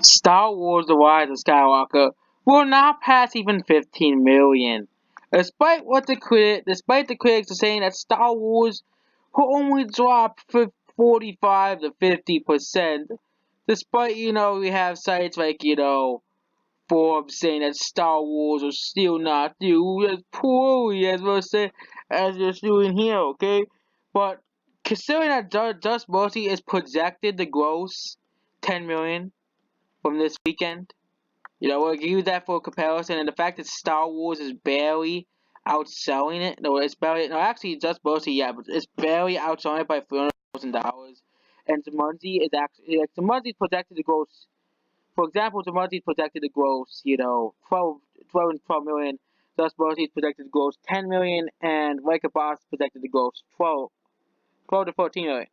Star Wars: The Rise of Skywalker will not pass even 15 million. Despite the critics are saying that Star Wars will only drop 45 to 50%, despite, we have sites like, Forbes saying that Star Wars will still not do as poorly as we're doing here, okay? But considering that Just Mercy is projected to gross 10 million from this weekend, we'll use that for comparison, and the fact that Star Wars is barely outselling it. No, it's barely. No, actually, Just Mercy, yeah, but it's barely outselling it by $300,000. And Jumanji is actually Jumanji is projected to gross. For example, Jumanji is projected to gross, 12 million. Just Mercy is projected to gross 10 million, and Like a Boss is projected to gross 12 to 14 million.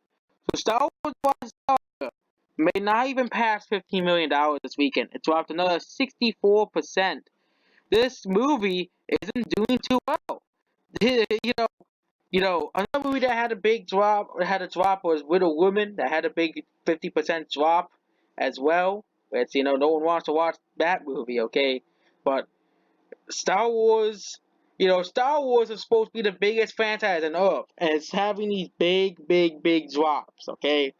So Star Wars may not even pass $15 million this weekend. It dropped another 64%. This movie isn't doing too well. Another movie that had a big drop, was Little Women, that had a big 50% drop as well. It's, no one wants to watch that movie, okay? But Star Wars, Star Wars is supposed to be the biggest franchise on Earth, and it's having these big, big, big drops, okay?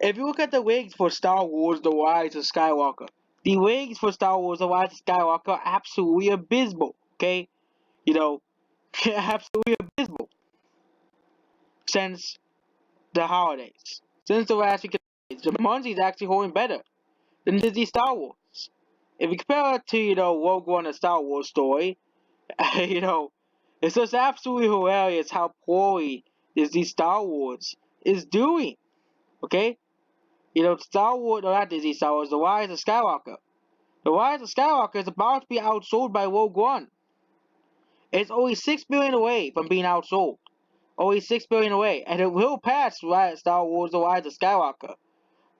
If you look at the wigs for Star Wars: The Rise of Skywalker, the wigs for Star Wars: The Rise of Skywalker are absolutely abysmal, okay? You know, absolutely abysmal since the holidays. Since the last week of the holidays, the Munzie is actually holding better than Disney Star Wars. If you compare it to, Rogue One, a Star Wars story, you know, it's just absolutely hilarious how poorly Disney Star Wars is doing, okay? Star Wars, or not Disney Star Wars, The Rise of Skywalker. The Rise of Skywalker is about to be outsold by Rogue One. It's only 6 billion away from being outsold. Only 6 billion away, and it will pass Star Wars: The Rise of Skywalker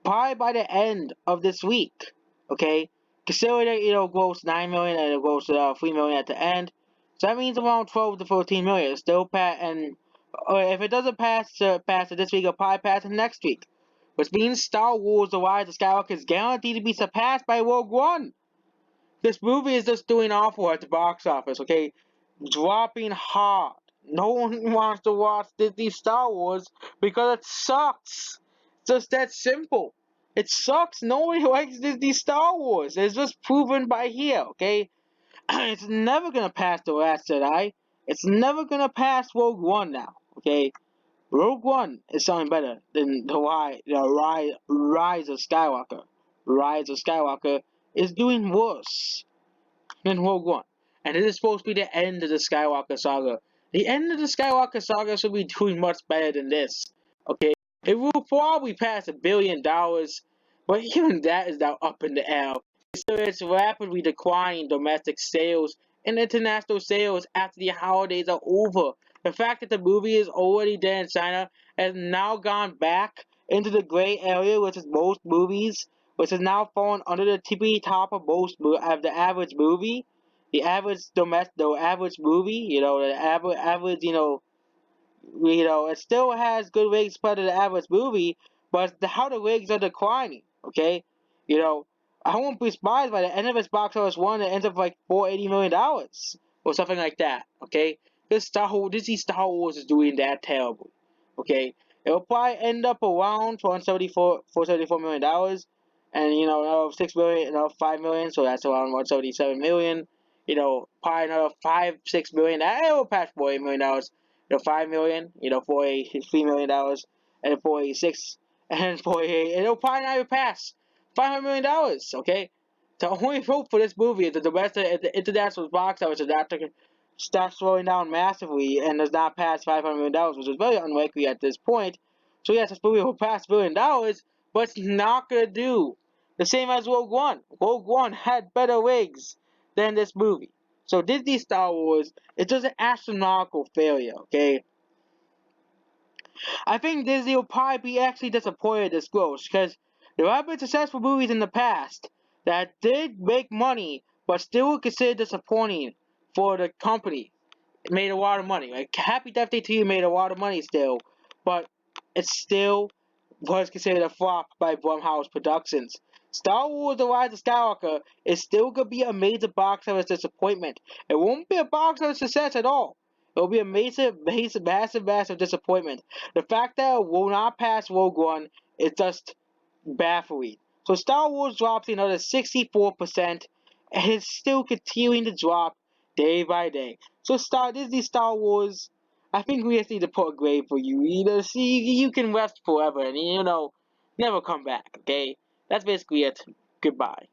probably by the end of this week. Okay, considering that it'll gross 9 million and it'll gross 3 million at the end, so that means around 12 to 14 million. It's still pass, and if it doesn't pass it this week, it'll probably pass it next week, which means Star Wars: The Rise of Skywalker is guaranteed to be surpassed by Rogue One. This movie is just doing awful at the box office, okay? Dropping hard. No one wants to watch Disney Star Wars because it sucks. Just that simple. It sucks. Nobody likes Disney Star Wars. It's just proven by here, okay? It's never gonna pass The Last Jedi. It's never gonna pass Rogue One now, okay? Rogue One is something better than Rise of Skywalker. Rise of Skywalker is doing worse than Rogue One. And it is supposed to be the end of the Skywalker saga. The end of the Skywalker saga should be doing much better than this. Okay? It will probably pass $1 billion, but even that is now up in the air. So it's rapidly declining domestic sales and international sales after the holidays are over. The fact that the movie is already dead in China has now gone back into the gray area, which is most movies, which has now fallen under the tippy top of the average movie, the average movie, the average, it still has good ratings compared to the average movie, but how the ratings are declining. Okay, you know, I won't be surprised by the end of its box office run that ends up like $480 million or something like that. Okay, Disney Star Wars is doing that terribly. Okay, it will probably end up around $474 million, and another 6 million, another 5 million, so that's around 177 million. Probably another 5-6 million. That will pass $48 million. 5 million, $3 million, and then 486, and then 48, and it'll probably not even pass $500 million. Okay, the only hope for this movie is that the international box office is not to start slowing down massively and does not pass $500 million, which is very unlikely at this point. So yes, this movie will pass $1 billion, but it's not gonna do the same as Rogue One. Rogue One had better wigs than this movie. So Disney Star Wars is just an astronomical failure, okay? I think Disney will probably be actually disappointed at this growth because there have been successful movies in the past that did make money but still were considered disappointing for the company. It made a lot of money. Like Happy Death Day 2 made a lot of money still, but it's still was considered a flop by Blumhouse Productions. Star Wars The Rise of Skywalker is still going to be a major box office disappointment. It won't be a box office success at all. It will be a massive disappointment. The fact that it will not pass Rogue One is just baffling. So Star Wars drops another 64%, and it's still continuing to drop day by day. So Disney Star Wars, I think we just need to put a grave for you. You can rest forever and never come back. Okay, that's basically it. Goodbye.